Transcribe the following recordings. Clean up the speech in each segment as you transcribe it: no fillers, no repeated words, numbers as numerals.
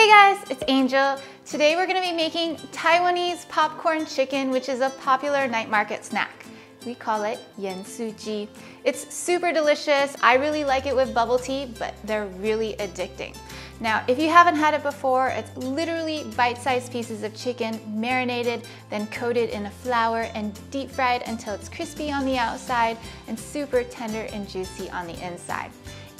Hey guys, it's Angel. Today we're going to be making Taiwanese popcorn chicken, which is a popular night market snack. We call it yen suji. It's super delicious. I really like it with bubble tea, but they're really addicting. Now, if you haven't had it before, it's literally bite-sized pieces of chicken marinated, then coated in a flour and deep fried until it's crispy on the outside and super tender and juicy on the inside.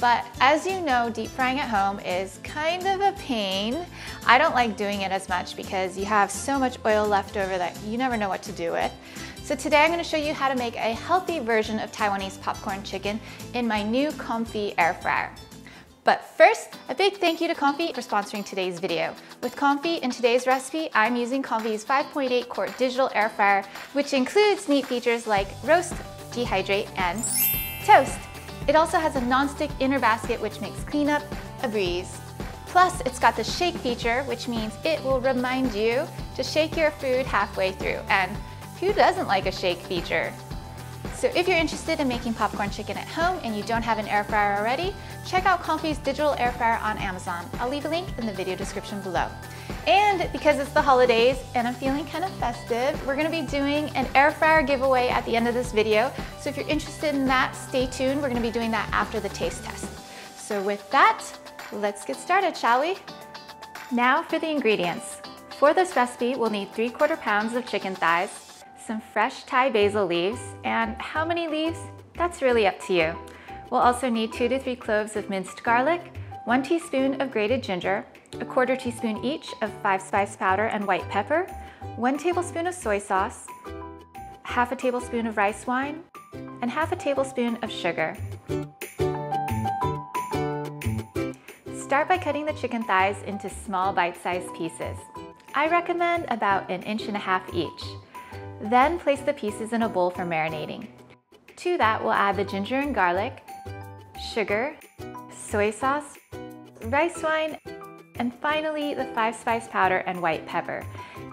But as you know, deep frying at home is kind of a pain. I don't like doing it as much because you have so much oil left over that you never know what to do with. So today I'm going to show you how to make a healthy version of Taiwanese popcorn chicken in my new COMFEE air fryer. But first, a big thank you to COMFEE for sponsoring today's video. With COMFEE in today's recipe, I'm using COMFEE's 5.8 quart digital air fryer, which includes neat features like roast, dehydrate, and toast. It also has a non-stick inner basket, which makes cleanup a breeze. Plus, it's got the shake feature, which means it will remind you to shake your food halfway through. And who doesn't like a shake feature? So if you're interested in making popcorn chicken at home and you don't have an air fryer already, check out COMFEE's digital air fryer on Amazon. I'll leave a link in the video description below. And because it's the holidays and I'm feeling kind of festive, we're going to be doing an air fryer giveaway at the end of this video. So if you're interested in that, stay tuned. We're going to be doing that after the taste test. So with that, let's get started, shall we? Now for the ingredients. For this recipe, we'll need 3/4 pounds of chicken thighs, some fresh Thai basil leaves, and how many leaves? That's really up to you. We'll also need 2 to 3 cloves of minced garlic, 1 teaspoon of grated ginger, 1/4 teaspoon each of 5-spice powder and white pepper, 1 tablespoon of soy sauce, 1/2 tablespoon of rice wine, and 1/2 tablespoon of sugar. Start by cutting the chicken thighs into small bite-sized pieces. I recommend about 1.5 inches each. Then place the pieces in a bowl for marinating. To that, we'll add the ginger and garlic, sugar, soy sauce, rice wine, and finally the 5-spice powder and white pepper.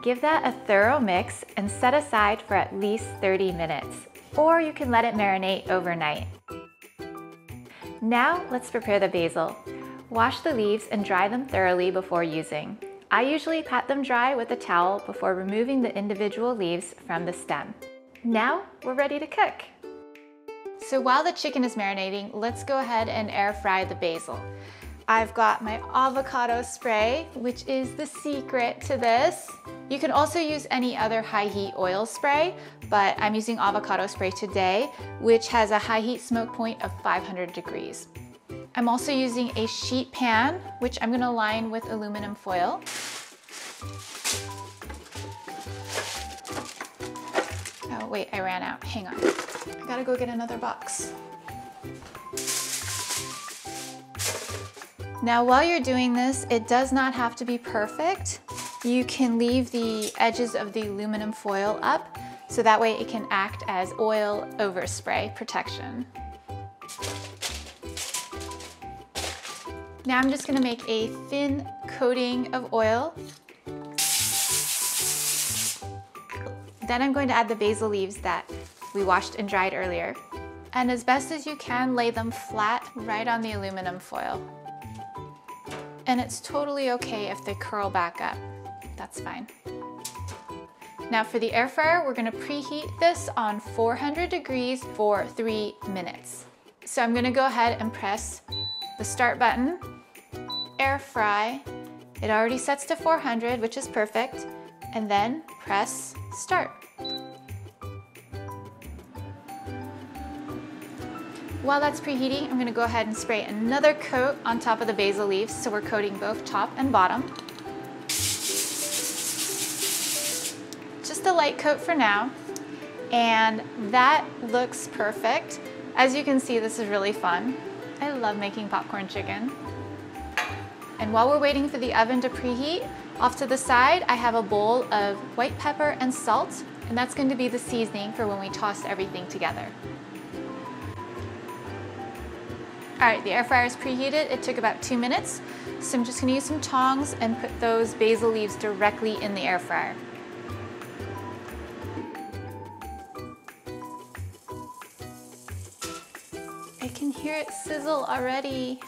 Give that a thorough mix and set aside for at least 30 minutes, or you can let it marinate overnight. Now let's prepare the basil. Wash the leaves and dry them thoroughly before using. I usually pat them dry with a towel before removing the individual leaves from the stem. Now we're ready to cook. So while the chicken is marinating, let's go ahead and air fry the basil. I've got my avocado spray, which is the secret to this. You can also use any other high heat oil spray, but I'm using avocado spray today, which has a high heat smoke point of 500 degrees. I'm also using a sheet pan, which I'm gonna line with aluminum foil. Oh wait, I ran out, hang on. I gotta go get another box. Now while you're doing this, it does not have to be perfect. You can leave the edges of the aluminum foil up, so that way it can act as oil overspray protection. Now I'm just gonna make a thin coating of oil. Then I'm going to add the basil leaves that we washed and dried earlier. And as best as you can, lay them flat right on the aluminum foil. And it's totally okay if they curl back up. That's fine. Now for the air fryer, we're gonna preheat this on 400 degrees for 3 minutes. So I'm gonna go ahead and press the start button, air fry. It already sets to 400, which is perfect. And then press start. While that's preheating, I'm gonna go ahead and spray another coat on top of the basil leaves, so we're coating both top and bottom. Just a light coat for now, and that looks perfect. As you can see, this is really fun. I love making popcorn chicken. And while we're waiting for the oven to preheat, off to the side, I have a bowl of white pepper and salt, and that's going to be the seasoning for when we toss everything together. All right, the air fryer is preheated. It took about 2 minutes. So I'm just gonna use some tongs and put those basil leaves directly in the air fryer. I can hear it sizzle already.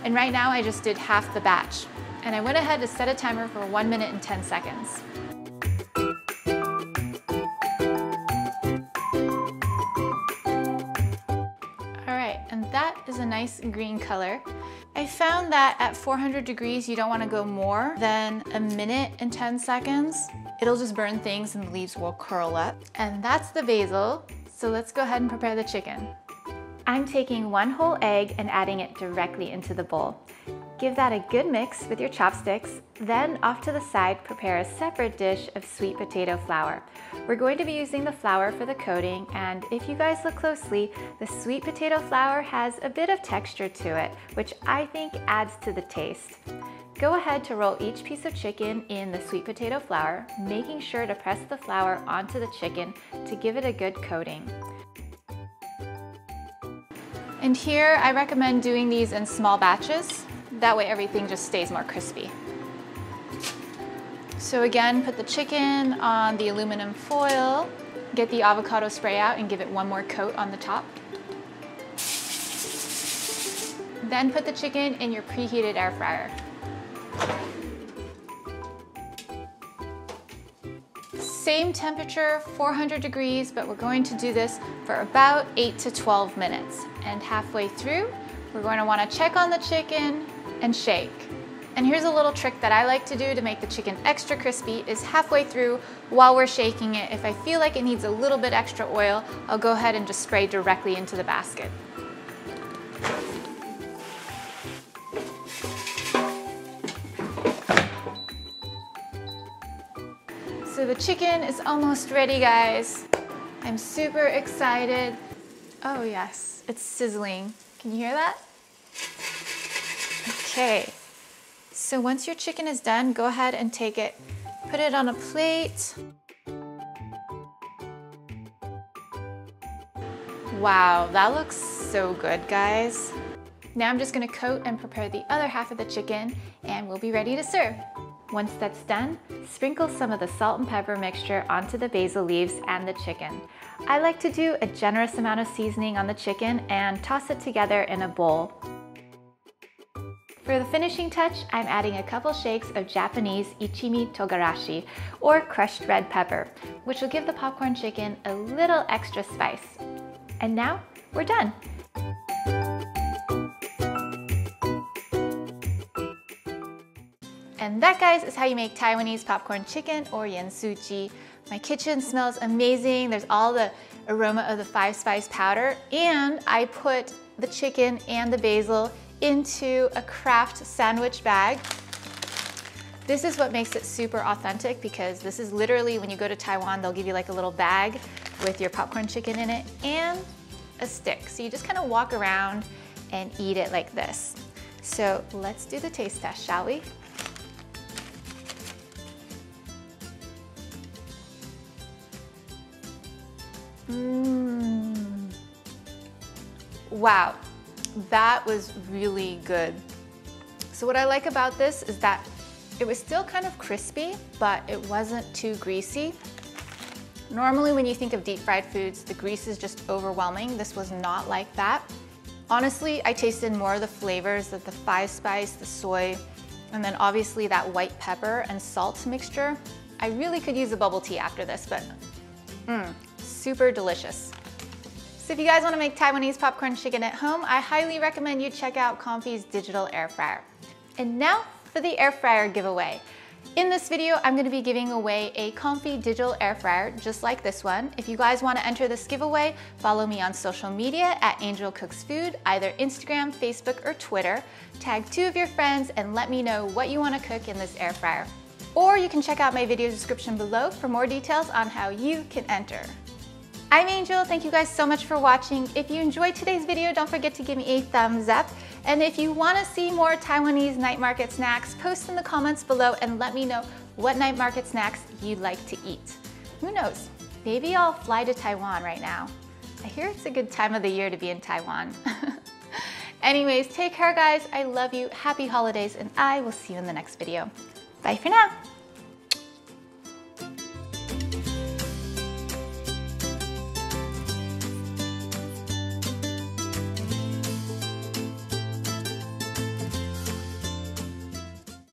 And right now I just did half the batch. And I went ahead to set a timer for 1 minute and 10 seconds. And that is a nice green color. I found that at 400 degrees, you don't want to go more than 1 minute and 10 seconds. It'll just burn things and the leaves will curl up. And that's the basil. So let's go ahead and prepare the chicken. I'm taking 1 whole egg and adding it directly into the bowl. Give that a good mix with your chopsticks. Then off to the side, prepare a separate dish of sweet potato flour. We're going to be using the flour for the coating, and if you guys look closely, the sweet potato flour has a bit of texture to it, which I think adds to the taste. Go ahead to roll each piece of chicken in the sweet potato flour, making sure to press the flour onto the chicken to give it a good coating. And here I recommend doing these in small batches. That way everything just stays more crispy. So again, put the chicken on the aluminum foil, get the avocado spray out and give it one more coat on the top. Then put the chicken in your preheated air fryer. Same temperature, 400 degrees, but we're going to do this for about 8 to 12 minutes. And halfway through, we're going to want to check on the chicken and shake. And here's a little trick that I like to do to make the chicken extra crispy is halfway through while we're shaking it, if I feel like it needs a little bit extra oil, I'll go ahead and just spray directly into the basket. So the chicken is almost ready, guys. I'm super excited. Oh yes, it's sizzling. Can you hear that? Okay, so once your chicken is done, go ahead and take it, put it on a plate. Wow, that looks so good, guys. Now I'm just gonna coat and prepare the other half of the chicken and we'll be ready to serve. Once that's done, sprinkle some of the salt and pepper mixture onto the basil leaves and the chicken. I like to do a generous amount of seasoning on the chicken and toss it together in a bowl. For the finishing touch, I'm adding a couple shakes of Japanese ichimi togarashi, or crushed red pepper, which will give the popcorn chicken a little extra spice. And now, we're done. And that, guys, is how you make Taiwanese popcorn chicken, or yansuji. My kitchen smells amazing. There's all the aroma of the 5-spice powder, and I put the chicken and the basil into a Kraft sandwich bag. This is what makes it super authentic, because this is literally, when you go to Taiwan, they'll give you like a little bag with your popcorn chicken in it and a stick. So you just kind of walk around and eat it like this. So let's do the taste test, shall we? Wow, that was really good. So what I like about this is that it was still kind of crispy, but it wasn't too greasy. Normally when you think of deep fried foods, the grease is just overwhelming. This was not like that. Honestly, I tasted more of the flavors of the 5-spice, the soy, and then obviously that white pepper and salt mixture. I really could use a bubble tea after this, but super delicious. So if you guys want to make Taiwanese popcorn chicken at home, I highly recommend you check out COMFEE's digital air fryer. And now for the air fryer giveaway. In this video, I'm going to be giving away a COMFEE digital air fryer just like this one. If you guys want to enter this giveaway, follow me on social media at Angel Cooks Food, either Instagram, Facebook, or Twitter. Tag 2 of your friends and let me know what you want to cook in this air fryer. Or you can check out my video description below for more details on how you can enter. I'm Angel, thank you guys so much for watching. If you enjoyed today's video, don't forget to give me a thumbs up. And if you want to see more Taiwanese night market snacks, post in the comments below and let me know what night market snacks you'd like to eat. Who knows, maybe I'll fly to Taiwan right now. I hear it's a good time of the year to be in Taiwan. Anyways, take care guys, I love you, happy holidays, and I will see you in the next video. Bye for now.